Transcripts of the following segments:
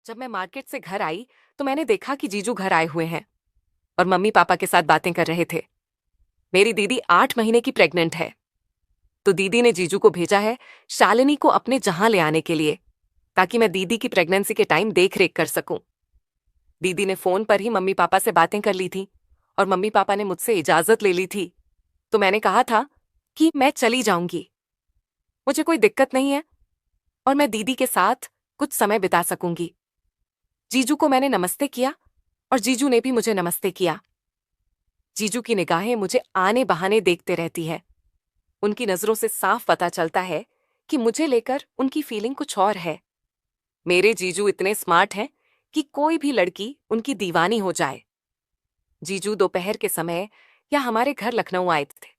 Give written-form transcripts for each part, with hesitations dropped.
जब मैं मार्केट से घर आई तो मैंने देखा कि जीजू घर आए हुए हैं और मम्मी पापा के साथ बातें कर रहे थे। मेरी दीदी 8 महीने की प्रेग्नेंट है, तो दीदी ने जीजू को भेजा है शालिनी को अपने जहां ले आने के लिए, ताकि मैं दीदी की प्रेगनेंसी के टाइम देख रेख कर सकूं। दीदी ने फोन पर ही मम्मी पापा से बातें कर ली थी और मम्मी पापा ने मुझसे इजाजत ले ली थी। तो मैंने कहा था कि मैं चली जाऊंगी, मुझे कोई दिक्कत नहीं है और मैं दीदी के साथ कुछ समय बिता सकूंगी। जीजू को मैंने नमस्ते किया और जीजू ने भी मुझे नमस्ते किया। जीजू की निगाहें मुझे आने बहाने देखते रहती है। उनकी नजरों से साफ पता चलता है कि मुझे लेकर उनकी फीलिंग कुछ और है। मेरे जीजू इतने स्मार्ट हैं कि कोई भी लड़की उनकी दीवानी हो जाए। जीजू दोपहर के समय या हमारे घर लखनऊ आए थे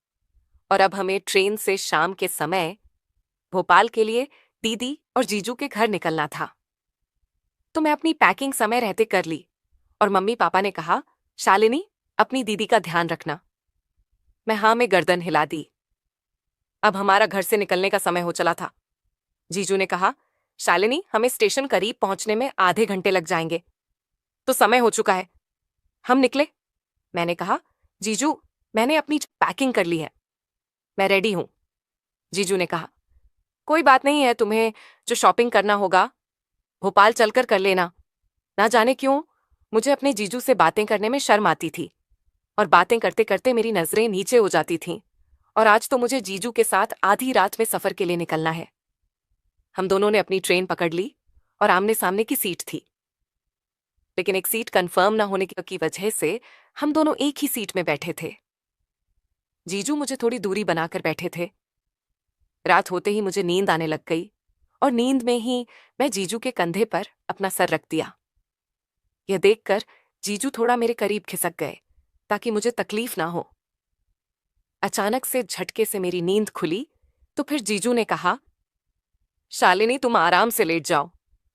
और अब हमें ट्रेन से शाम के समय भोपाल के लिए दीदी और जीजू के घर निकलना था। तो मैं अपनी पैकिंग समय रहते कर ली और मम्मी पापा ने कहा, शालिनी अपनी दीदी का ध्यान रखना। मैं हाँ में गर्दन हिला दी। अब हमारा घर से निकलने का समय हो चला था। जीजू ने कहा, शालिनी हमें स्टेशन करीब पहुंचने में आधे घंटे लग जाएंगे, तो समय हो चुका है, हम निकले। मैंने कहा, जीजू मैंने अपनी पैकिंग कर ली है, मैं रेडी हूं। जीजू ने कहा, कोई बात नहीं है, तुम्हें जो शॉपिंग करना होगा भोपाल चलकर कर लेना। ना जाने क्यों मुझे अपने जीजू से बातें करने में शर्म आती थी और बातें करते करते मेरी नजरें नीचे हो जाती थीं। और आज तो मुझे जीजू के साथ आधी रात में सफर के लिए निकलना है। हम दोनों ने अपनी ट्रेन पकड़ ली और आमने सामने की सीट थी, लेकिन एक सीट कंफर्म ना होने की वजह से हम दोनों एक ही सीट में बैठे थे। जीजू मुझे थोड़ी दूरी बनाकर बैठे थे। रात होते ही मुझे नींद आने लग गई और नींद में ही मैं जीजू के कंधे पर अपना सर रख दिया। यह देखकर जीजू थोड़ा मेरे करीब खिसक गए ताकि मुझे तकलीफ ना हो। अचानक से झटके से मेरी नींद खुली तो फिर जीजू ने कहा, शालिनी तुम आराम से लेट जाओ,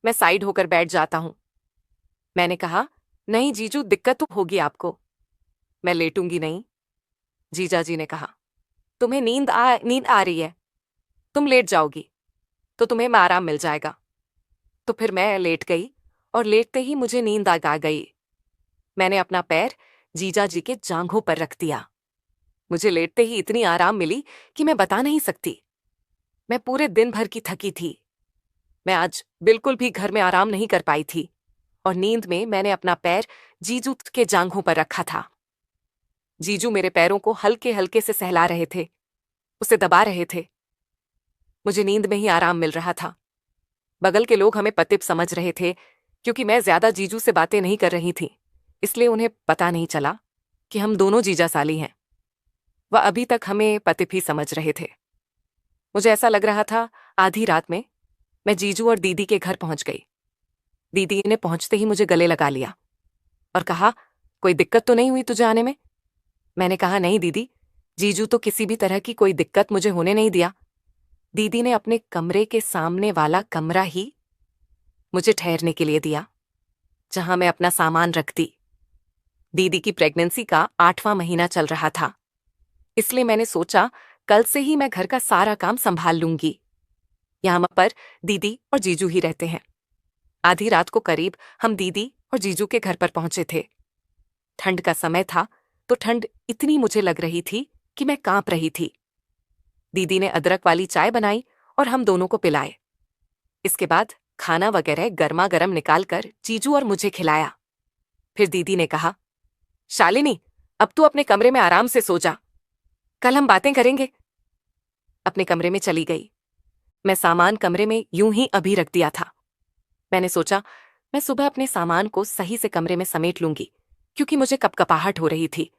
मैं साइड होकर बैठ जाता हूं। मैंने कहा, नहीं जीजू दिक्कत तो होगी आपको। मैं लेटूंगी नहीं। जीजा जी ने कहा, तुम्हें नींद आ रही है, तुम लेट जाओगी तो तुम्हें आराम मिल जाएगा। तो फिर मैं लेट गई और लेटते ही मुझे नींद आ गई। मैंने अपना पैर जीजा जी के जांघों पर रख दिया। मुझे लेटते ही इतनी आराम मिली कि मैं बता नहीं सकती। मैं पूरे दिन भर की थकी थी। मैं आज बिल्कुल भी घर में आराम नहीं कर पाई थी और नींद में मैंने अपना पैर जीजू के जांघों पर रखा था। जीजू मेरे पैरों को हल्के हल्के से सहला रहे थे, उसे दबा रहे थे। मुझे नींद में ही आराम मिल रहा था। बगल के लोग हमें पतिप समझ रहे थे क्योंकि मैं ज्यादा जीजू से बातें नहीं कर रही थी, इसलिए उन्हें पता नहीं चला कि हम दोनों जीजा साली हैं। वह अभी तक हमें पतिप ही समझ रहे थे। मुझे ऐसा लग रहा था आधी रात में मैं जीजू और दीदी के घर पहुंच गई। दीदी ने पहुंचते ही मुझे गले लगा लिया और कहा, कोई दिक्कत तो नहीं हुई तुझे आने में? मैंने कहा, नहीं दीदी, जीजू तो किसी भी तरह की कोई दिक्कत मुझे होने नहीं दिया। दीदी ने अपने कमरे के सामने वाला कमरा ही मुझे ठहरने के लिए दिया, जहां मैं अपना सामान रखती। दीदी की प्रेगनेंसी का 8वां महीना चल रहा था, इसलिए मैंने सोचा कल से ही मैं घर का सारा काम संभाल लूंगी। यहां पर दीदी और जीजू ही रहते हैं। आधी रात को करीब हम दीदी और जीजू के घर पर पहुंचे थे। ठंड का समय था, तो ठंड इतनी मुझे लग रही थी कि मैं कांप रही थी। दीदी ने अदरक वाली चाय बनाई और हम दोनों को पिलाए। इसके बाद खाना वगैरह गर्मा गर्म निकालकर जीजू और मुझे खिलाया। फिर दीदी ने कहा, शालिनी अब तू अपने कमरे में आराम से सो जा, कल हम बातें करेंगे। अपने कमरे में चली गई। मैं सामान कमरे में यूं ही अभी रख दिया था। मैंने सोचा मैं सुबह अपने सामान को सही से कमरे में समेट लूंगी, क्योंकि मुझे कपकपाहट हो रही थी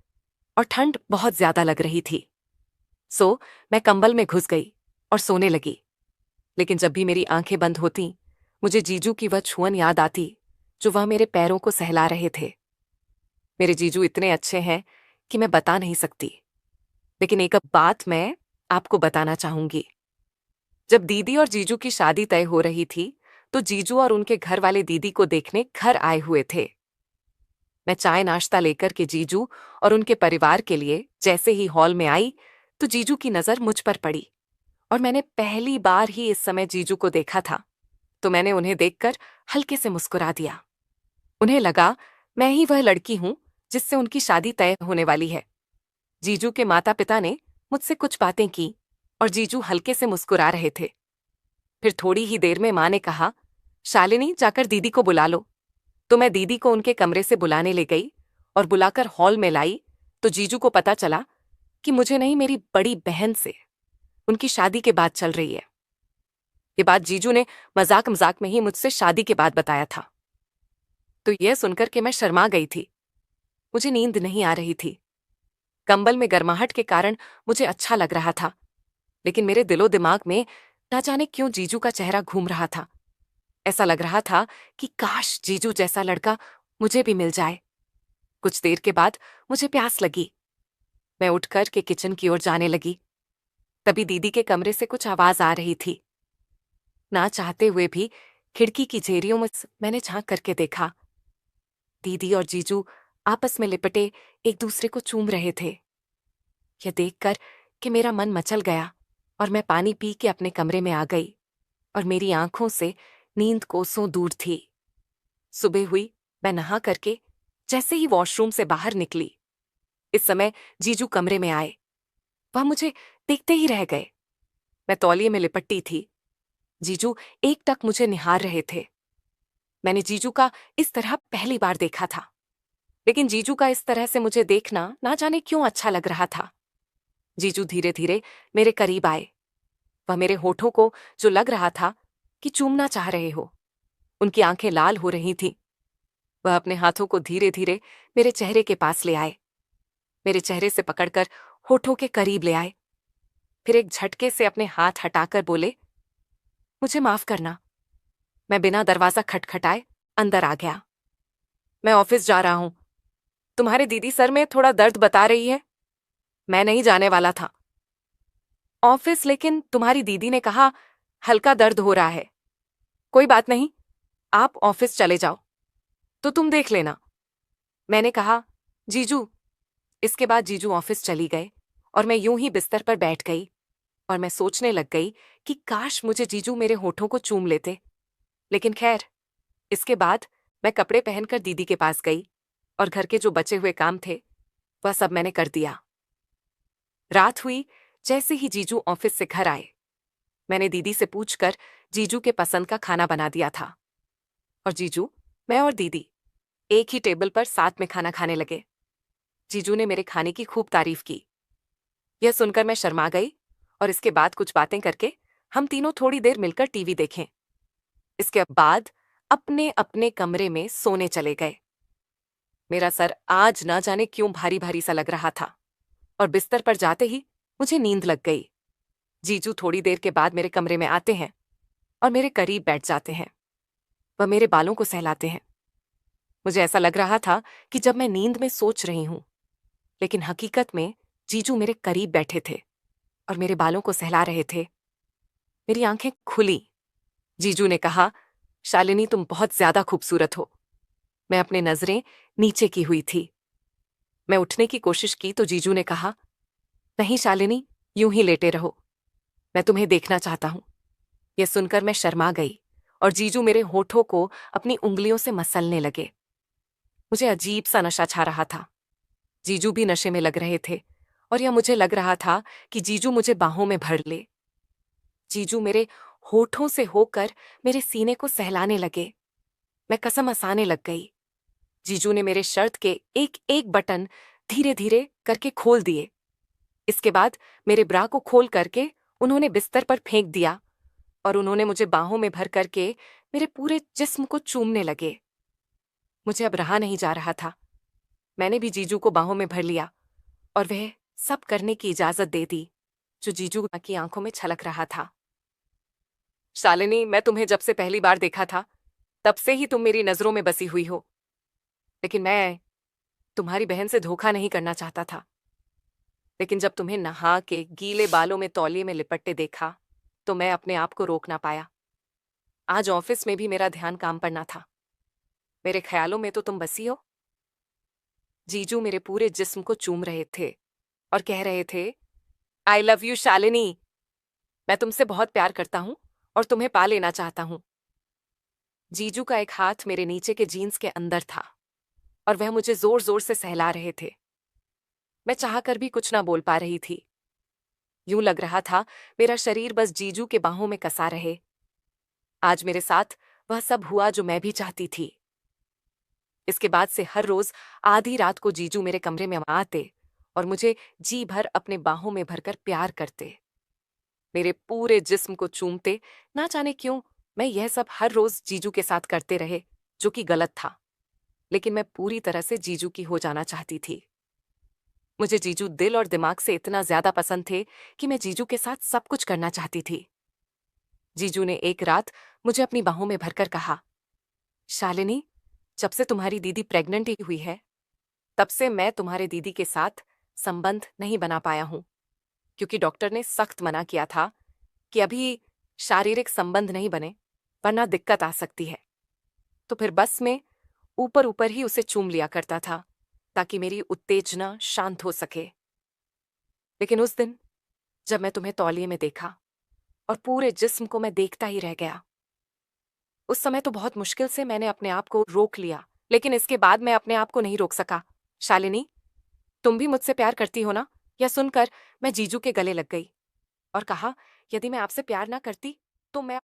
और ठंड बहुत ज्यादा लग रही थी। सो मैं कंबल में घुस गई और सोने लगी। लेकिन जब भी मेरी आंखें बंद होती, मुझे जीजू की वह छुअन याद आती जो वह मेरे पैरों को सहला रहे थे। मेरे जीजू इतने अच्छे हैं कि मैं बता नहीं सकती, लेकिन एक बात मैं आपको बताना चाहूंगी। जब दीदी और जीजू की शादी तय हो रही थी, तो जीजू और उनके घर वाले दीदी को देखने घर आए हुए थे। मैं चाय नाश्ता लेकर के जीजू और उनके परिवार के लिए जैसे ही हॉल में आई, तो जीजू की नजर मुझ पर पड़ी और मैंने पहली बार ही इस समय जीजू को देखा था। तो मैंने उन्हें देखकर हल्के से मुस्कुरा दिया। उन्हें लगा मैं ही वह लड़की हूं जिससे उनकी शादी तय होने वाली है। जीजू के माता पिता ने मुझसे कुछ बातें की और जीजू हल्के से मुस्कुरा रहे थे। फिर थोड़ी ही देर में माँ ने कहा, शालिनी जाकर दीदी को बुला लो। तो मैं दीदी को उनके कमरे से बुलाने ले गई और बुलाकर हॉल में लाई तो जीजू को पता चला कि मुझे नहीं, मेरी बड़ी बहन से उनकी शादी की बात चल रही है। ये बात जीजू ने मजाक मजाक में ही मुझसे शादी के बाद बताया था। तो यह सुनकर के मैं शर्मा गई थी। मुझे नींद नहीं आ रही थी। कंबल में गर्माहट के कारण मुझे अच्छा लग रहा था, लेकिन मेरे दिलो दिमाग में ना जाने क्यों जीजू का चेहरा घूम रहा था। ऐसा लग रहा था कि काश जीजू जैसा लड़का मुझे भी मिल जाए। कुछ देर के बाद मुझे प्यास लगी। मैं उठकर के किचन की ओर जाने लगी। तभी दीदी के कमरे से कुछ आवाज आ रही थी। ना चाहते हुए भी खिड़की की झेरियों में मैंने झांक करके देखा। दीदी और जीजू आपस में लिपटे एक दूसरे को चूम रहे थे। यह देखकर कि मेरा मन मचल गया और मैं पानी पी के अपने कमरे में आ गई और मेरी आंखों से नींद कोसों दूर थी। सुबह हुई, मैं नहा करके जैसे ही वॉशरूम से बाहर निकली, इस समय जीजू कमरे में आए। वह मुझे देखते ही रह गए। मैं तौलिए में लिपटी थी। जीजू एकटक मुझे निहार रहे थे। मैंने जीजू का इस तरह पहली बार देखा था, लेकिन जीजू का इस तरह से मुझे देखना ना जाने क्यों अच्छा लग रहा था। जीजू धीरे धीरे मेरे करीब आए। वह मेरे होठों को, जो लग रहा था कि चूमना चाह रहे हो, उनकी आंखें लाल हो रही थीं। वह अपने हाथों को धीरे धीरे मेरे चेहरे के पास ले आए, मेरे चेहरे से पकड़कर होठों के करीब ले आए। फिर एक झटके से अपने हाथ हटाकर बोले, मुझे माफ करना। मैं बिना दरवाजा खटखटाए अंदर आ गया। मैं ऑफिस जा रहा हूं। तुम्हारे दीदी सर में थोड़ा दर्द बता रही है। मैं नहीं जाने वाला था ऑफिस, लेकिन तुम्हारी दीदी ने कहा हल्का दर्द हो रहा है। कोई बात नहीं, आप ऑफिस चले जाओ, तो तुम देख लेना। मैंने कहा, जीजू। इसके बाद जीजू ऑफिस चली गए और मैं यूं ही बिस्तर पर बैठ गई और मैं सोचने लग गई कि काश मुझे जीजू मेरे होठों को चूम लेते। लेकिन खैर, इसके बाद मैं कपड़े पहनकर दीदी के पास गई और घर के जो बचे हुए काम थे वह सब मैंने कर दिया। रात हुई। जैसे ही जीजू ऑफिस से घर आए, मैंने दीदी से पूछकर जीजू के पसंद का खाना बना दिया था और जीजू, मैं और दीदी एक ही टेबल पर साथ में खाना खाने लगे। जीजू ने मेरे खाने की खूब तारीफ की। यह सुनकर मैं शर्मा गई और इसके बाद कुछ बातें करके हम तीनों थोड़ी देर मिलकर टीवी देखें। इसके बाद अपने अपने कमरे में सोने चले गए। मेरा सर आज ना जाने क्यों भारी भारी सा लग रहा था और बिस्तर पर जाते ही मुझे नींद लग गई। जीजू थोड़ी देर के बाद मेरे कमरे में आते हैं और मेरे करीब बैठ जाते हैं। वह मेरे बालों को सहलाते हैं। मुझे ऐसा लग रहा था कि जब मैं नींद में सोच रही हूं, लेकिन हकीकत में जीजू मेरे करीब बैठे थे और मेरे बालों को सहला रहे थे। मेरी आंखें खुली। जीजू ने कहा, शालिनी तुम बहुत ज्यादा खूबसूरत हो। मैं अपने नजरें नीचे की हुई थी। मैं उठने की कोशिश की तो जीजू ने कहा, नहीं शालिनी, यूं ही लेटे रहो, मैं तुम्हें देखना चाहता हूं। यह सुनकर मैं शर्मा गई और जीजू मेरे होठों को अपनी उंगलियों से मसलने लगे। मुझे अजीब सा नशा छा रहा था। जीजू भी नशे में लग रहे थे और यह मुझे लग रहा था कि जीजू मुझे बाहों में भर ले। जीजू मेरे होठों से होकर मेरे सीने को सहलाने लगे। मैं कसम हंसाने लग गई। जीजू ने मेरे शर्ट के एक एक बटन धीरे धीरे करके खोल दिए। इसके बाद मेरे ब्रा को खोल करके उन्होंने बिस्तर पर फेंक दिया और उन्होंने मुझे बाहों में भर करके मेरे पूरे जिस्म को चूमने लगे। मुझे अब रहा नहीं जा रहा था। मैंने भी जीजू को बाहों में भर लिया और वह सब करने की इजाजत दे दी जो जीजू की आंखों में छलक रहा था। शालिनी, मैं तुम्हें जब से पहली बार देखा था तब से ही तुम मेरी नजरों में बसी हुई हो, लेकिन मैं तुम्हारी बहन से धोखा नहीं करना चाहता था। लेकिन जब तुम्हें नहा के गीले बालों में तौलिए में लिपटते देखा तो मैं अपने आप को रोक ना पाया। आज ऑफिस में भी मेरा ध्यान काम पर ना था। मेरे ख्यालों में तो तुम बसी हो। जीजू मेरे पूरे जिस्म को चूम रहे थे और कह रहे थे, आई लव यू शालिनी। मैं तुमसे बहुत प्यार करता हूं और तुम्हें पा लेना चाहता हूं। जीजू का एक हाथ मेरे नीचे के जीन्स के अंदर था और वह मुझे जोर जोर से सहला रहे थे। मैं चाहकर भी कुछ ना बोल पा रही थी। यूं लग रहा था मेरा शरीर बस जीजू के बाहों में कसा रहे। आज मेरे साथ वह सब हुआ जो मैं भी चाहती थी। इसके बाद से हर रोज आधी रात को जीजू मेरे कमरे में आते और मुझे जी भर अपने बाहों में भरकर प्यार करते, मेरे पूरे जिस्म को चूमते। ना जाने क्यों मैं यह सब हर रोज जीजू के साथ करते रहे, जो कि गलत था, लेकिन मैं पूरी तरह से जीजू की हो जाना चाहती थी। मुझे जीजू दिल और दिमाग से इतना ज्यादा पसंद थे कि मैं जीजू के साथ सब कुछ करना चाहती थी। जीजू ने एक रात मुझे अपनी बाहों में भरकर कहा, शालिनी, जब से तुम्हारी दीदी प्रेग्नेंट हुई है, तब से मैं तुम्हारे दीदी के साथ संबंध नहीं बना पाया हूं, क्योंकि डॉक्टर ने सख्त मना किया था कि अभी शारीरिक संबंध नहीं बने, वरना दिक्कत आ सकती है। तो फिर बस में ऊपर ऊपर ही उसे चूम लिया करता था ताकि मेरी उत्तेजना शांत हो सके। लेकिन उस दिन जब मैं तुम्हें तौलिए में देखा और पूरे जिस्म को मैं देखता ही रह गया, उस समय तो बहुत मुश्किल से मैंने अपने आप को रोक लिया, लेकिन इसके बाद मैं अपने आप को नहीं रोक सका। शालिनी, तुम भी मुझसे प्यार करती हो ना? यह सुनकर मैं जीजू के गले लग गई और कहा, यदि मैं आपसे प्यार ना करती तो मैं